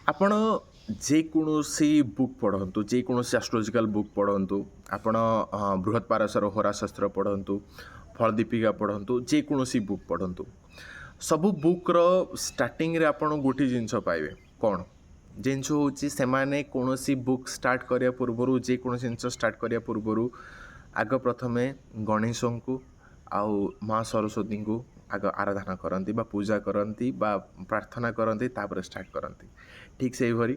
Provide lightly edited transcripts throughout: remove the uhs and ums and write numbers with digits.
ଆପଣ ଯେକୌଣସି ବୁକ୍ ପଢ଼ନ୍ତୁ, ଯେକୌଣସି ଆଷ୍ଟ୍ରୋଲୋଜିକାଲ ବୁକ୍ ପଢ଼ନ୍ତୁ, ଆପଣ ବୃହତ୍ ପାରଶର ହୋରାଶାସ୍ତ୍ର ପଢ଼ନ୍ତୁ, ଫଳଦୀପିକା ପଢ଼ନ୍ତୁ, ଯେକୌଣସି ବୁକ୍ ପଢ଼ନ୍ତୁ, ସବୁ ବୁକ୍ର ଷ୍ଟାର୍ଟିଂରେ ଆପଣ ଗୋଟିଏ ଜିନିଷ ପାଇବେ। କ'ଣ ଜିନିଷ ହେଉଛି, ସେମାନେ କୌଣସି ବୁକ୍ ଷ୍ଟାର୍ଟ କରିବା ପୂର୍ବରୁ, ଯେକୌଣସି ଜିନିଷ ଷ୍ଟାର୍ଟ କରିବା ପୂର୍ବରୁ ଆଗ ପ୍ରଥମେ ଗଣେଶଙ୍କୁ ଆଉ ମା ସରସ୍ୱତୀଙ୍କୁ ଆଗ ଆରାଧନା କରନ୍ତି ବା ପୂଜା କରନ୍ତି ବା ପ୍ରାର୍ଥନା କରନ୍ତି, ତାପରେ ଷ୍ଟାର୍ଟ କରନ୍ତି। ଠିକ୍ ସେହିପରି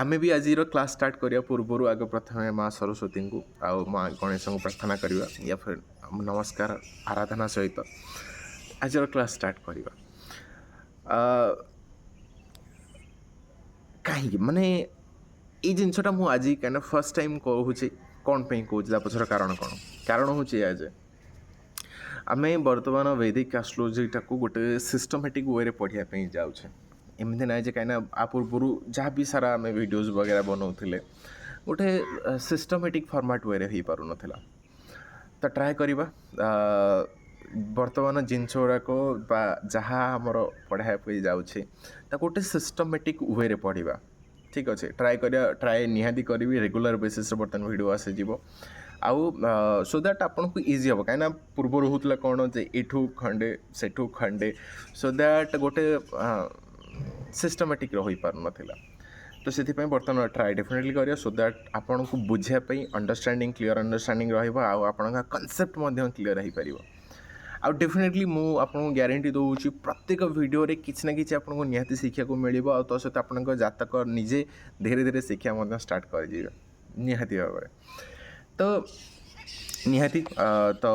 ଆମେ ବି ଆଜିର କ୍ଲାସ୍ ଷ୍ଟାର୍ଟ କରିବା ପୂର୍ବରୁ ଆଗ ପ୍ରଥମେ ମା ସରସ୍ୱତୀଙ୍କୁ ଆଉ ମା ଗଣେଶଙ୍କୁ ପ୍ରାର୍ଥନା କରିବା, ୟା ଫିର୍ ନମସ୍କାର ଆରାଧନା ସହିତ ଆଜିର କ୍ଲାସ୍ ଷ୍ଟାର୍ଟ କରିବା। କାହିଁକି ମାନେ ଏଇ ଜିନିଷଟା ମୁଁ ଆଜି କାହିଁକିନା ଫାର୍ଷ୍ଟ ଟାଇମ୍ କହୁଛି। କ'ଣ ପାଇଁ କହୁଛି, ତା ପଛର କାରଣ କ'ଣ? କାରଣ ହେଉଛି ଏଇଆ ଯେ ଆମେ ବର୍ତ୍ତମାନ ବୈଦିକ ଆଷ୍ଟ୍ରୋଲୋଜିଟାକୁ ଗୋଟେ ସିଷ୍ଟମେଟିକ୍ ୱେରେ ପଢ଼ିବା ପାଇଁ ଯାଉଛେ। ଏମିତି ନାହିଁ ଯେ କାହିଁକିନା ଆ ପୂର୍ବରୁ ଯାହା ବି ସାରା ଆମେ ଭିଡ଼ିଓଜ୍ ବଗେରା ବନାଉଥିଲେ ଗୋଟେ ସିଷ୍ଟମେଟିକ୍ ଫର୍ମାଟ୍ ୱେରେ ହେଇପାରୁନଥିଲା। ତ ଟ୍ରାଏ କରିବା ବର୍ତ୍ତମାନ ଜିନିଷ ଗୁଡ଼ାକ ବା ଯାହା ଆମର ପଢ଼ାଇବା ପାଇଁ ଯାଉଛି ତାକୁ ଗୋଟେ ସିଷ୍ଟମେଟିକ୍ ୱେରେ ପଢ଼ିବା। ଠିକ୍ ଅଛି, ଟ୍ରାଏ ନିହାତି କରିବି। ରେଗୁଲାର ବେସିସ୍ରେ ବର୍ତ୍ତମାନ ଭିଡ଼ିଓ ଆସିଯିବ ଆଉ ସୋ ଦ୍ୟାଟ୍ ଆପଣଙ୍କୁ ଇଜି ହେବ। କାହିଁକିନା ପୂର୍ବରୁ ହେଉଥିଲା କ'ଣ ଯେ ଏଠୁ ଖଣ୍ଡେ ସେଠୁ ଖଣ୍ଡେ, ସୋ ଦ୍ୟାଟ୍ ଗୋଟେ ସିଷ୍ଟମେଟିକ୍ ହୋଇପାରୁନଥିଲା। ତ ସେଥିପାଇଁ ବର୍ତ୍ତମାନ ଟ୍ରାଏ ଡେଫିନେଟଲି କରିବା ସୋ ଦ୍ୟାଟ୍ ଆପଣଙ୍କୁ ବୁଝିବା ପାଇଁ କ୍ଲିଅର୍ ଅଣ୍ଡରଷ୍ଟାଣ୍ଡିଂ ରହିବ ଆଉ ଆପଣଙ୍କ କନସେପ୍ଟ ମଧ୍ୟ କ୍ଲିଅର୍ ହୋଇପାରିବ। ଆଉ ଡେଫିନେଟଲି ମୁଁ ଆପଣଙ୍କୁ ଗ୍ୟାରେଣ୍ଟି ଦେଉଛି ପ୍ରତ୍ୟେକ ଭିଡ଼ିଓରେ କିଛି ନା କିଛି ଆପଣଙ୍କୁ ନିହାତି ଶିଖିବାକୁ ମିଳିବ ଆଉ ତା ସହିତ ଆପଣଙ୍କ ଜାତକ ନିଜେ ଧୀରେ ଧୀରେ ଶିକ୍ଷା ମଧ୍ୟ ଷ୍ଟାର୍ଟ କରିଯିବେ ନିହାତି ଭାବରେ। ତ ନିହାତି ତ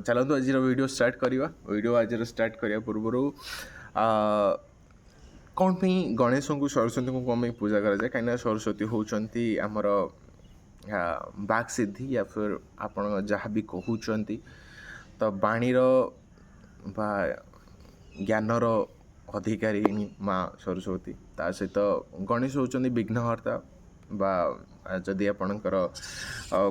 ଚାଲନ୍ତୁ ଆଜିର ଭିଡ଼ିଓ ଷ୍ଟାର୍ଟ କରିବା। ଭିଡ଼ିଓ ଆଜିର ଷ୍ଟାର୍ଟ କରିବା ପୂର୍ବରୁ କ'ଣ ପାଇଁ ଗଣେଶଙ୍କୁ ସରସ୍ୱତୀଙ୍କୁ କ'ଣ ପାଇଁ ପୂଜା କରାଯାଏ? କାହିଁକିନା ସରସ୍ୱତୀ ହେଉଛନ୍ତି ଆମର ବାକ୍ ସିଦ୍ଧି ୟା ଫିର୍ ଆପଣ ଯାହା ବି କହୁଛନ୍ତି, ତ ବାଣୀର ବା ଜ୍ଞାନର ଅଧିକାରିଣୀ ମା ସରସ୍ୱତୀ। ତା ସହିତ ଗଣେଶ ହେଉଛନ୍ତି ବିଘ୍ନହର୍ତ୍ତା ବା ଯଦି ଆପଣଙ୍କର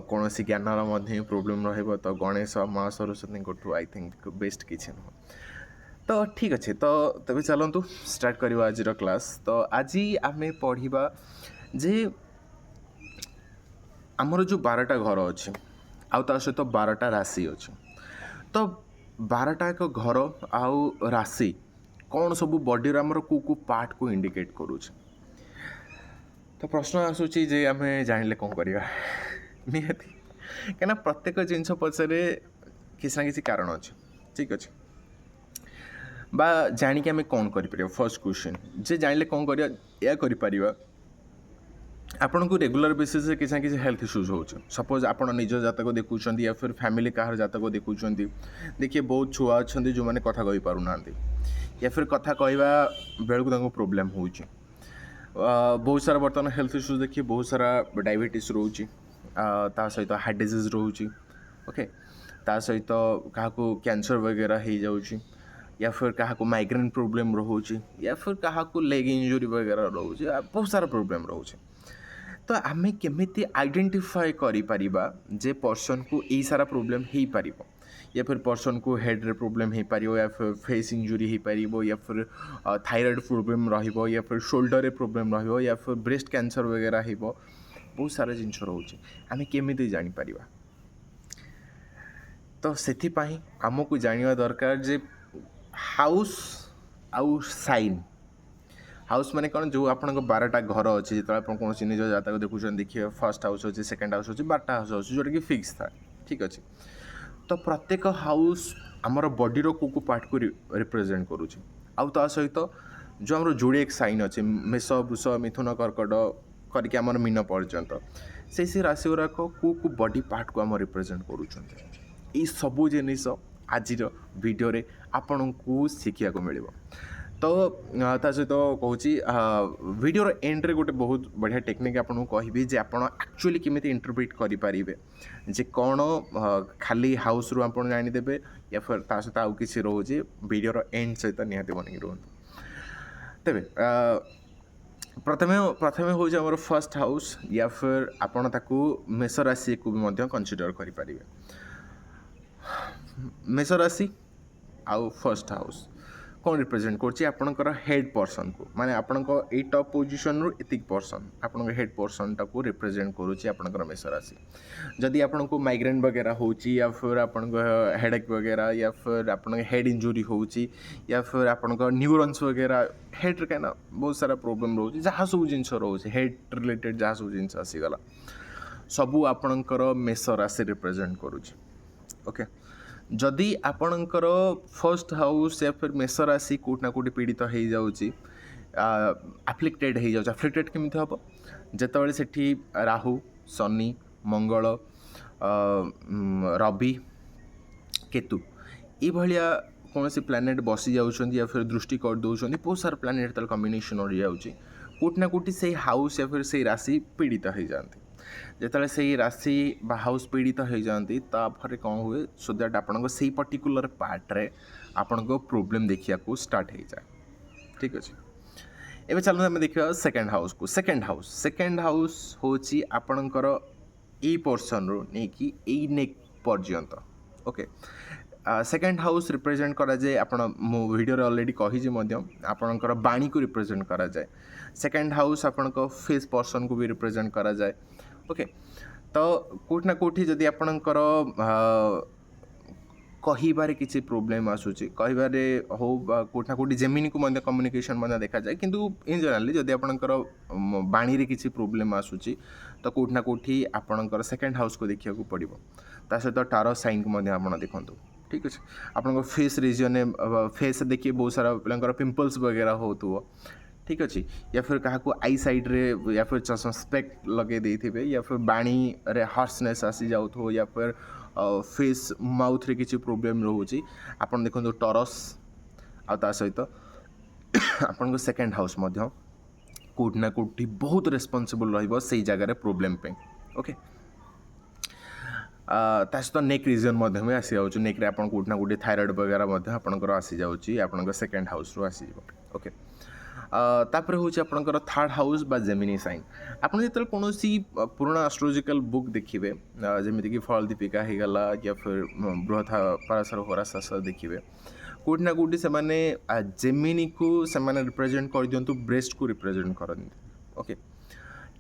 କୌଣସି ଜ୍ଞାନର ମଧ୍ୟ ପ୍ରୋବ୍ଲେମ୍ ରହିବ ତ ଗଣେଶ ମା ସରସ୍ୱତୀଙ୍କଠୁ ଆଇ ଥିଙ୍କ ବେଷ୍ଟ କିଛି ନୁହଁ। ତ ଠିକ୍ ଅଛି, ତ ତେବେ ଚାଲନ୍ତୁ ଷ୍ଟାର୍ଟ କରିବା ଆଜିର କ୍ଲାସ୍। ତ ଆଜି ଆମେ ପଢ଼ିବା ଯେ ଆମର ଯେଉଁ 12ଟା ଘର ଅଛି ଆଉ ତା ସହିତ 12ଟା ରାଶି ଅଛି। ତ 12ଟା ଏକ ଘର ଆଉ ରାଶି କ'ଣ ସବୁ ବଡ଼ିର ଆମର କେଉଁ ପାର୍ଟକୁ ଇଣ୍ଡିକେଟ୍ କରୁଛି। ତ ପ୍ରଶ୍ନ ଆସୁଛି ଯେ ଆମେ ଜାଣିଲେ କ'ଣ କରିବା? ନିହାତି, କାହିଁକିନା ପ୍ରତ୍ୟେକ ଜିନିଷ ପଛରେ କିଛି ନା କିଛି କାରଣ ଅଛି। ଠିକ୍ ଅଛି, ବା ଜାଣିକି ଆମେ କ'ଣ କରିପାରିବା? ଫର୍ଷ୍ଟ କ୍ୱେଶ୍ଚନ୍, ଯେ ଜାଣିଲେ କ'ଣ କରିବା? ଏହା କରିପାରିବା ଆପଣଙ୍କୁ ରେଗୁଲାର ବେସିସ୍ରେ କିଛି ନା କିଛି ହେଲ୍ଥ ଇସ୍ୟୁଜ୍ ହେଉଛି। ସପୋଜ୍ ଆପଣ ନିଜ ଜାତକ ଦେଖୁଛନ୍ତି ୟା ଫିର୍ ଫ୍ୟାମିଲି କାହାର ଜାତକ ଦେଖୁଛନ୍ତି, ଦେଖିବେ ବହୁତ ଛୁଆ ଅଛନ୍ତି ଯେଉଁମାନେ କଥା କହିପାରୁନାହାନ୍ତି ୟା ଫିର୍ କଥା କହିବା ବେଳକୁ ତାଙ୍କୁ ପ୍ରୋବ୍ଲେମ୍ ହେଉଛି। ବହୁତ ସାରା ବର୍ତ୍ତମାନ ହେଲ୍ଥ ଇସ୍ୟୁଜ୍ ଦେଖିବେ, ବହୁତ ସାରା ଡାଇବେଟିସ୍ ରହୁଛି, ତା ସହିତ ହାର୍ଟ ଡିଜିଜ୍ ରହୁଛି। ଓକେ, ତା ସହିତ କାହାକୁ କ୍ୟାନ୍ସର ବଗେରା ହେଇଯାଉଛି ୟା ଫିର୍ କାହାକୁ ମାଇଗ୍ରେନ୍ ପ୍ରୋବ୍ଲେମ୍ ରହୁଛି ୟା ଫିର୍ କାହାକୁ ଲେଗ୍ ଇଞ୍ଜୁରୀ ବଗେରା ରହୁଛି, ବହୁତ ସାରା ପ୍ରୋବ୍ଲେମ୍ ରହୁଛି। ତ ଆମେ କେମିତି ଆଇଡେଣ୍ଟିଫାଏ କରିପାରିବା ଯେ ପର୍ସନ୍କୁ ଏଇ ସାରା ପ୍ରୋବ୍ଲେମ୍ ହେଇପାରିବ, या फिर पर्सन को हेड्रे प्रोब्लेम हो पार, या फिर फेस इंजुरी हो पार, या फिर थायराइड प्रोब्लेम रहिबो, या फिर शोल्डर प्रोब्लेम रहिबो, या फिर ब्रेस्ट कैंसर वगैरह हो, बहुत सारा जिनस रोचे आम केमी जापर। तो से आमको जाना दरकार जे हाउस आउ साइन। हाउस माने कौन, जो आप 12टा घर अच्छे जो आप कौन निज जातक देखुं, देखिए फर्स्ट हाउस अच्छे, सेकेंड हाउस अच्छे, 12टा हाउस अच्छे जोटा कि फिक्स था। ठीक अच्छे, तो प्रत्येक हाउस आमर बॉडी रो को पार्ट को रिप्रेजेंट करुचे। आउ ता सहित जो आम जोड़िएक साइन अच्छे, मेष वृष मिथुन कर्कट करके आमर मीन पर्यंत से राशि गुड़ाक को बॉडी पार्ट को आम रिप्रेजेंट करुँच। ये सबू जिनिस आज वीडियो रे आपन को शिखा मिल। तो ता सहित कहूँ वीडियो एंड रे गोटे बहुत बढ़िया टेक्निक आपको कहबी जे आप एक्चुअली केमी इंटरप्रिट करें जे कौन खाली हाउस रू आप जानीदे या फिर ता सहित आउ कि रोचे वीडियो एंड सहित निहाती बन रुहतु। तेरे प्रथमे प्रथमे हूँ आम फर्स्ट हाउस या फिर आपड़ ताकू मेष राशि को भी कंसीडर करें। मेष राशि आउ फर्स्ट हाउस कौन रिप्रेजेंट करछि आपनकर हेड पर्सन को माने आपनकर ए टॉप पोजीशन रु एतिक पर्सन आपनकर हेड पर्सन टा को रिप्रेजेंट करूछि आपनकर मेष राशि जदि आपनको माइग्रेन वगैरह होछि या फिर आपनकर हेडेक वगैरह या फिर आपनकर हेड इंजुरी होछि या फिर आपनकर न्यूरॉन्स वगैरह हेड रे काना बहुत सारा प्रॉब्लम रोछि जहाँ सब जिंस रोछि हेड रिलेटेड जहाँ सब जिंस आसी गला सबू आपनकर मेष राशि रिप्रेजेंट करूछि ओके जदि आपणकर फर्स्ट हाउस या फिर मेष राशि कोट ना कोटी पीड़ित हो जाऊँगी आफ्लिक्टेड हो जाऊँ आफ्लिक्टेड केमी हम जिते सेठी राहु शनि मंगल रवि केतु ये कौन से प्लानेट बसी जाऊँच या फिर दृष्टि कर दौरान बहुत सारा प्लानेट तर कम्बिनेसन हो जाऊँगी कोट ना कोटी से हाउस या फिर से राशि पीड़ित हो जाती जिते से राशि बा हाउस पीड़ित हो जाती तापर कौन हुए सो दैट आपण से पर्टिकुलर पार्ट्रे आपण को प्रोब्लेम देखा स्टार्ट हो जाए ठीक अच्छे एवं चलो आम देखा सेकेंड हाउस को सेकेंड हाउस हूँ आपणकर ए पर्सन रू नहीं कि ए नेक पर्यंत ओके सेकेंड हाउस रिप्रेजेंट करा जाए आपण मो वीडियो रे ऑलरेडी कही आपणकर बाणी को रिप्रेजेंट करा जाए सेकेंड हाउस आपण फेस पर्सन को भी रिप्रेजेंट करा जाए ओके तो कोट ना कोठी जदि आपणकर कहिबारे किसी प्रोब्लेम आसूची कहिबारे हो कोट ना कोठी जेमिनी को मध्य कम्युनिकेशन मध्य देखा जाए किंतु इन जनरली जदि आपणकर बाणी रे किसी प्रोब्लेम आसूची तो कोट ना कोठी आपणकर सेकेंड हाउस को देखिया को पड़िबो ता सहित टारो साइन को मध्य आपण देखंतु ठीक अच्छे आपन फेस रीजन फेस देखिए बहुत सारा पिलांकर पिंपल्स वगैरह होतुव ठीक अच्छे या फिर क्या आई साइड रे या फिर चश्मा स्पेक्ट लगे देथिबे या फिर बाणी रे हार्सनेस आसी जाउथो या फिर फेस माउथ रे किसी प्रोब्लेम रोची आपन देखो टॉरस आ ता सहित आपन को सेकंड हाउस मध्य कोट ना कोठी बहुत रेस्पॉन्सिबल रहिबो सेई जगह रे प्रॉब्लम पे ओके सहित नेक रीजन में आसी जाऊँ नेक रे आपन कोट ना कोटी थायराइड वगैरह आपंकर आसी जाऊँगी आपन सेकेंड हाउस रू आसी ओके तापर हूँ आपंकर थर्ड हाउस बा जेमिनी साइन आपन जो कौन पुराना एस्ट्रोलॉजिकल बुक देखिए जमीक फल दीपिका हो गला या फिर बृहत पराशर होराशास देखिए कोट ना कोटी से जेमिनी को से रिप्रेजेंट कर दिंतु ब्रेस्ट को रिप्रेजेंट करते ओके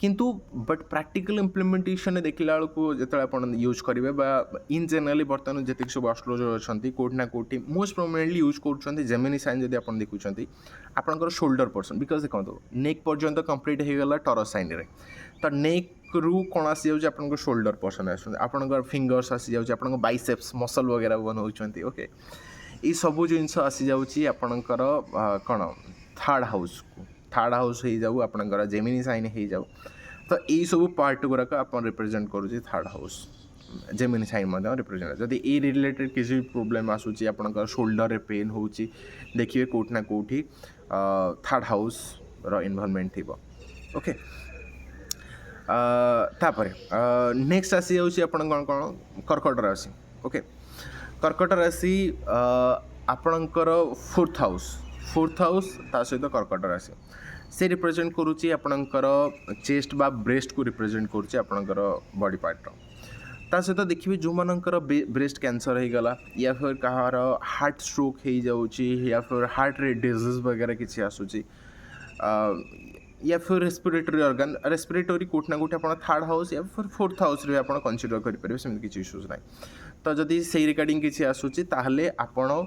किंतु बट प्रैक्टिकल इम्प्लीमेंटेशन देखला बेलू जो आप यूज करेंगे इन जनरली बर्तमान जी सब एस्ट्रोलॉजर अच्छा कोट ना कोटी मोस्ट प्रोमिनेंटली यूज कर जेमिनी साइन जब आप देखुं आपंकर शोल्डर पर्सन बिकज देखो नेक पर्यंत कंप्लीट हो गला टॉरस साइन रे तो नेक रू कौन आसी जाऊँ आप शोल्डर पर्सन आसपर फिंगर्स आसी जाऊँ आप बाइसेप्स मसल वगैरह बनाऊँ ओके ये सब जिनस आसी जाऊँगी आपणकर कौन थर्ड हाउस हो जाऊ आपणकर जेमिनी साइन हो जाऊ तो यही सब पार्ट गुराक आप रिप्रेजेंट करुँचे third house Gemini sign represent जदि ए रिलेटेड किसी प्रोब्लेम आसूची आपणकर शोल्डर रे पेन होची देखिए कोट ना कोठी थर्ड हाउस रो इन्वॉल्वमेंट थी ओके तापर नेक्स्ट आसी जाऊँगी आपण कौन कौन कर्कट राशि ओके कर्कट राशि आपणकर फोर्थ हाउस ता सहित कर्कट राशि से रिप्रेजेंट करुच्ची आपणकर चेस्ट बा ब्रेस्ट को रिप्रेजेंट करुच्ची आपणकर बॉडी पार्ट ता सहित देखिए जो मानकर ब्रेस्ट कैंसर हो गला या फिर कहार हार्ट स्ट्रोक हो जाऊँगी या फिर हार्ट रे डिजीज वगैरह किसी आसूची या फिर रेस्पिरेटरी ऑर्गन रेस्पिरेटरी कोट ना कोट आप थर्ड हाउस या फिर फोर्थ हाउस रे आप कंसीडर करेंगे सेमती किसी इश्यूज ना तो जदि से रिगार्डिंग किसी आसूची ताहले आपण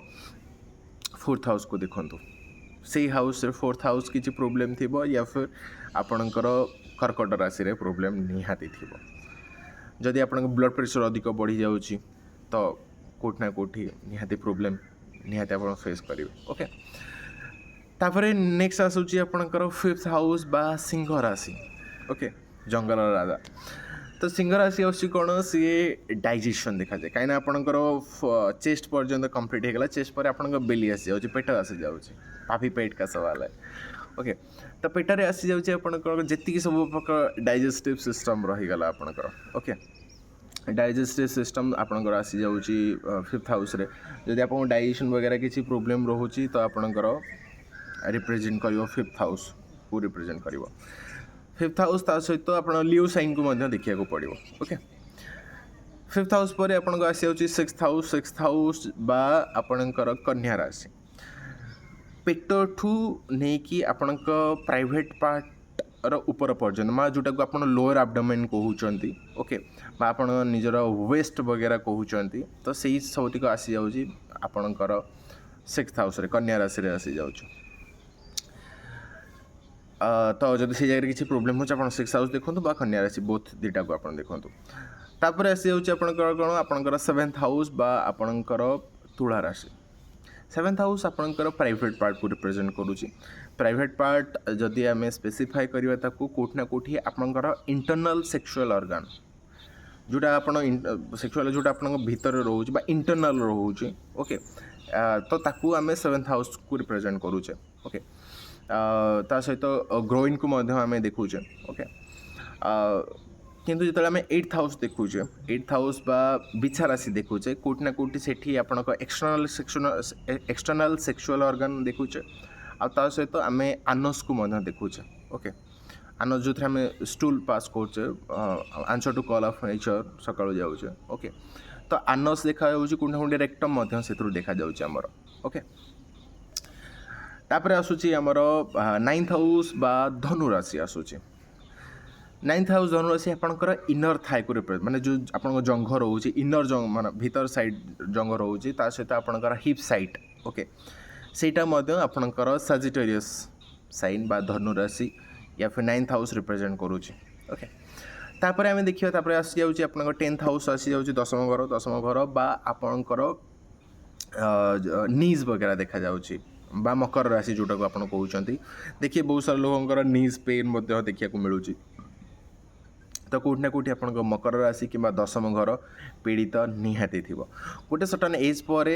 फोर्थ हाउस को देखंतु से हाउस रे फोर्थ हाउस किसी प्रोब्लेम थी या फिर आपणकर कर्कट राशि रे प्रोब्लेम निहाती थी जदि आप ब्लड प्रेशर अधिक बढ़ी जाऊँगी तो कोट ना कोठी निहाती प्रोब्लेम निहाती आप फेस करेंगे ओके तापर नेक्स्ट आसूची आपणकर फिफ्थ हाउस बा सिंह राशि ओके जंगल राजा तो सिंह राशि आसी कौन सी डाइजेशन देखा जाए कहीं आपणकर चेस्ट पर्यंत कंप्लीट होगा चेस्ट पर आप बेली आसी जाऊँगी पेट आसी जाऊँगी पापी पेट का सवाल है ओके तो पेटर आसी जाऊँगी आपणकर जी सब प्रकार डाइजेस्टिव सिस्टम रहीगला आपणकर ओके डाइजेस्टिव सिस्टम आपणकर आसी जाऊँगी फिफ्थ हाउस रे जदि आप डाइजेशन वगैरह किसी प्रोब्लेम रोचे तो आपणकर रिप्रेजेंट कर फिफ्थ हाउस को रिप्रेजेंट कर फिफ्थ हाउस ता सहित आप लियो साइन को देखा पड़ो ओके फिफ्थ हाउस पर आपको आसी जाऊँगी सिक्स्थ हाउस बा आपणकर कन्या राशि पेटठू नहीं कि आपणक प्राइवेट पार्ट र ऊपर पर्यटन माँ जोटा को आप लोअर एब्डोमेन कहते ओके बा आप निजर वेस्ट वगैरह कहते तो सही सबटिक आसी जाऊँगी आपणकर 6th हाउस रे कन्या राशि रे आसी जाऊँ तो जब से जगह किसी प्रोब्लेम हो 6th हाउस देखो बा कन्या राशि बोथ दुटा को आप देखो तापर आसी जाऊँ कौन आपणकर 7th हाउस बा आपणकर तुला राशि 7th हाउस आपणकर प्राइवेट पार्ट को रिप्रेजेंट करुँची प्राइवेट पार्ट जदि आम स्पेसिफाई करवा ताकू कोठी ना कोठी आपणकर इंटरनल सेक्सुअल ऑर्गन जोटा आप सेक्सुअल जोटा आप भीतर रोचे बा इंटरनल रोचे ओके तो ताकू आम 7th हाउस को रिप्रेजेंट करुचे ओके ता सहित ग्रोइंग को आम देखुचे ओके किंतु जो आम 8th हाउस देखुचे 8th हाउस बा बिछा राशि देखुचे कोठी ना कोठी सेठी आपनक एक्सटर्नल सेक्सुअल ऑर्गन देखुचे आ ता सहित आम आनस को देखुचे ओके आनस जो आम स्टूल पास करचे answer to call of nature सकाळु जाउचे ओके तो आनस देखा जाउची कोठी ना कोठी रेक्टम से देखा जाउची हमर ओके तापर आसुची हमर 9th हाउस बा धनु राशि आसुची 9th हाउस धनु राशि आपणकर इनर थाई को रिप्रेजेंट माने जो आपन जंघ रोचे इनर जंघ माने भीतर साइड जंघ रोचे ता सहित आपणकर हिप साइड ओके सेटा मध्य आपणकर सजिटेरियस साइन बा धनु राशि या फिर 9th हाउस रिप्रेजेंट करूची ओके तापर आम देखिए तापर आसी जाउची आपणकर 10th हाउस आसी जाउची दशम घर बा आपणकर नीज वगैरह देखा जाउची बा मकर राशि जोटा को आपन कहउचंती देखिए बहुत सारा लोगों नीज पेन मध्य देखिया को मिलुची तो कोठी ना कोठी आपन मकर राशि कि दशम घर पीड़ित निहाती थी गोटे सर्टन एज पर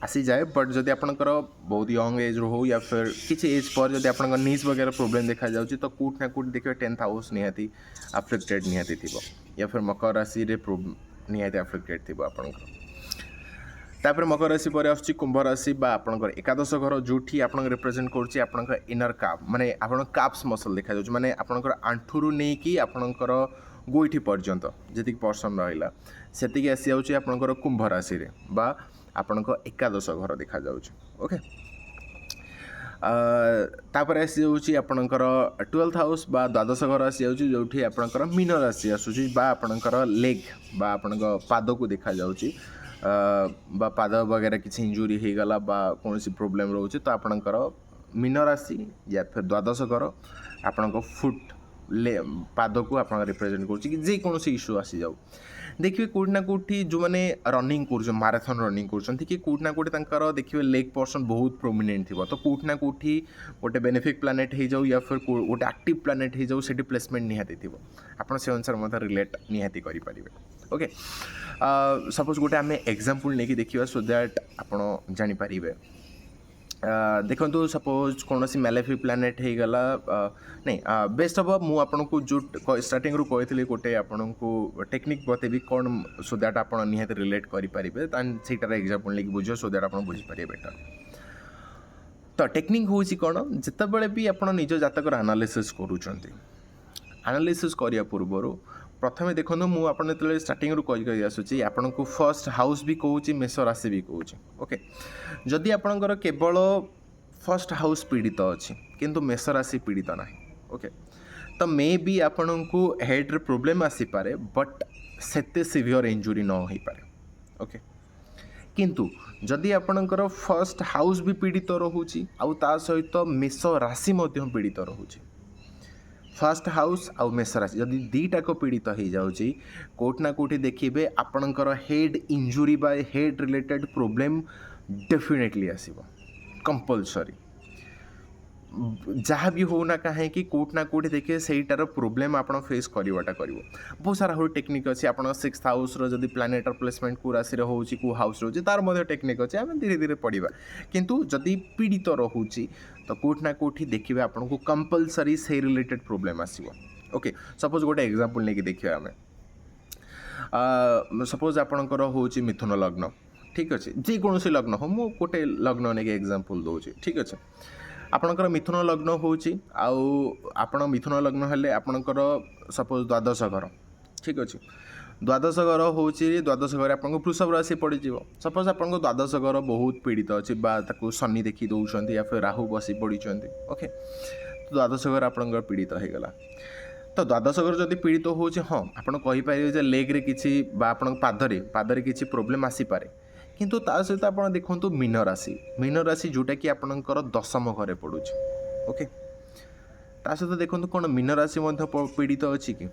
आसी जाए बट जदि आपनकर बहुत यंग एज हो या फिर किसी एज पर जदि आपन नीज वगैरह प्रोब्लेम देखा जाउची तो कोठी ना कोठी देखिए 10th हाउस निहाती अफेक्टेड निहाती थी या फिर मकर राशि रे निहाती अफेक्टेड थी आपनकर तापर मकर राशि पर आसुची कुंभ राशि बा आपनकर एकादश घर जोठी आपन रिप्रेजेंट करछि आपनकर इनर काफ माने आपन काफ्स मसल देखा जाउछि माने आपनकर आंठुरु नै कि आपनकर गोइठी पर्यंत जति पर्सन रहिला सेति आसी जाउछि आपनकर कुंभ राशि रे बा आपनकर एकादश घर देखा जाउछि ओके तापर आसी जाउछि आपनकर 12th हाउस बा द्वादश घर आसी जाउछि जोठी आपनकर मीन राशि आसुछि बा आपनकर लेग बा आपनकर पाद को देखा जाउछि बा पाद वगैरह किसी इंजुरी हो गला बा कौन सी प्रोब्लेम रोचे तो आपणकर मीन राशि या फिर द्वादश घर आपणक फुट ले पाद को आप रिप्रेजेंट कर कौन इश्यू आसी जाऊ देखिए कोठी ना कोठी जो मैंने रनिंग कर माराथन रनिंग कर कोठी ना कोठी देखिए लेग पर्सन बहुत प्रोमिनेंट थी तो कोठी ना कोठी गोटे बेनिफिक प्लानेट हो जाऊ या फिर गोटे एक्टिव प्लानेट हो जाऊ से प्लेसमेंट निहाती थी आप से अनुसार रिलेट निहाती करें ओके सपोज गोटे आम एग्जांपल नहीं देखा सो दैट आप जानीपर देखो सपोज कौन सी मेलेफिक प्लानेट हो गला नहीं बेस्ट हम मुझे जो स्टार्टिंग रू कही गोटे आपन को टेक्निक बतेबी कौन सो दैट आप निहाती रिलेट करेंगे सहीटार एग्जांपल नहीं बुझ सो दैट आप बुझीपारे बेटर तो टेक्निक हूँ कौन जितेबाला भी आप निज जातक एनालिसिस करने पूर्व प्रथमे देखो मुझे स्टार्टिंग रू कही आसूँ आपन को फर्स्ट हाउस भी कहूँ मेष राशि भी कहूँ ओके जदि आपणकर केवल फर्स्ट हाउस पीड़ित अच्छी किंतु मेष राशि पीड़ित ना ओके तो मे बी आपन को हेड रे प्रोब्लेम आसीपे बट सेते सिवियर इंजुरी न हो पारे ओके किंतु जदि आपणकर फर्स्ट हाउस भी पीड़ित रोचे आउ ता सहित मेष राशि पीड़ित रोचे फर्स्ट हाउस आउ मेष राशि जदि दीटाक पीड़ित हो जाऊँगी कोठी ना कोठी देखिए आपणकर हेड इंजुरी बा हेड रिलेटेड प्रोब्लेम डेफिनेटली आसीबो कंपलसरी जहाँ भी हो ना कहीं कोठी ना कोठी देखिए सहीटार प्रोब्लेम आप फेस करवाटा कर बहुत सारा हो टेक्निक अच्छी आप 6th हाउस जदि प्लानेटर प्लेसमेंट को राशि रोचे को हाउस रोचे तार मध्य टेक्निक अच्छे आम धीरे धीरे पढ़ा किंतु जदि पीड़ित रोचे तो कोठी ना कोठी देखिए आपको कंपलसरी से रिलेटेड प्रोब्लेम आसो ओके सपोज गोटे एग्जांपल नहीं देखिए आम सपोज आपणकर हूँ मिथुन लग्न ठीक अच्छे जेकोसी लग्न हो मु गोटे लग्न नहीं एग्जांपल दूसरी ठीक अच्छे आपणकर मिथुन लग्न होची मिथुन लग्न हेले आपणकर सपोज द्वादश घर ठीक अच्छे द्वादश घर हूँ द्वादश घर आप वृषभ राशि पड़ सपोज आप द्वादश घर बहुत पीड़ित अच्छी शनि देखी दौरान या फिर राहु बसी पड़ी ओके तो द्वादश घर आप पीड़ित हो गला तो द्वादश घर जब पीड़ित हो हाँ आपरे लेग्रे किसी पादरे किसी प्रोब्लेम आसीपे किंतु ता सहित आप देखो मीन राशि जोटा कि आपणकर दशम घरे पड़ू ओके ता सहित देखो कौन मीन राशि पीड़ित अच्छी कि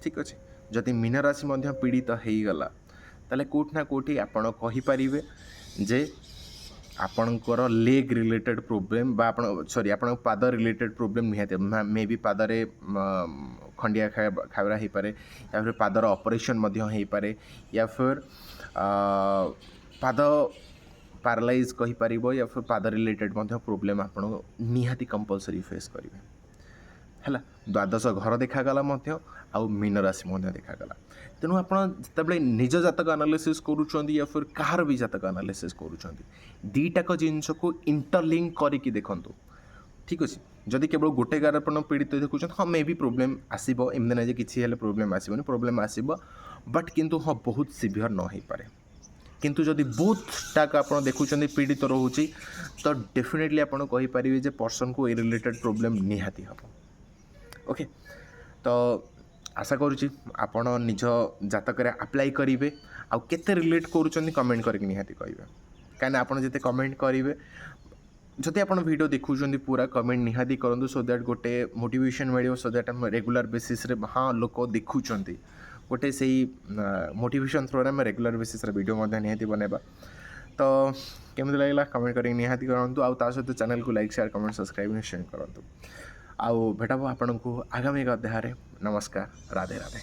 ठीक अच्छे जदि मीन राशि पीड़ित हो गला ताले कोठी ना कोठी आपण कहींपारे जे आपणकर लेग रिलेटेड प्रोब्लेम बा सॉरी आपण पाद रिलेटेड प्रोब्लेम निहाती मे बी पादरे खंडिया खावरा हो पारे या फिर पादर ऑपरेशन हो पारे या फिर पाद पैरालाइज कहींपर या फिर पाद रिलेटेड प्रोब्लेम आपण निहाती कंपलसरी फेस करेंगे है द्वादश घर देखागला आउ मीन राशि देखागला तेणु आप जिते निज जातक एनालिसिस करुँच या फिर कहार भी जातक एनालिसिस करुँच दीटाक जिनस को इंटरलिंक करके देखूँ ठीक अच्छे जदि केवल गोटे गार आप पीड़ित देखुं हाँ मे भी प्रोब्लेम आसो एमती ना कि प्रोब्लेम आसोनी प्रोब्लेम आसो बट किंतु हाँ बहुत सिवियर न हो पारे किंतु जदि बोथ टाक आप देखुं पीड़ित रोचे तो डेफिनेटली आपड़ कहींपारे पर्सन को ए रिलेटेड प्रोब्लेम निहाती हम ओके तो आशा करुँची आपण निज जातक अप्लाई करेंगे आउ केते रिलेट करुँच कमेंट करके निहाती कहे कहीं आप जिते कमेंट करेंगे जदि आप वीडियो देखुं पूरा कमेंट निहाती करूँ सो दैट गोटे मोटिवेशन मिले सो दैट आम रेगुलर बेसिस रे हाँ लोक देखुं गोटे से मोटिवेशन थ्रो आम रेगुलर बेसिस वीडियो निहाती बनवा तो केमती लगला कमेंट करके निहाती करूँ आउ ता सहित चैनल को लाइक शेयर कमेंट सब्सक्राइब निश्चय करूँ आउ भेटा आपन को आगामी अध्याय नमस्कार राधे राधे।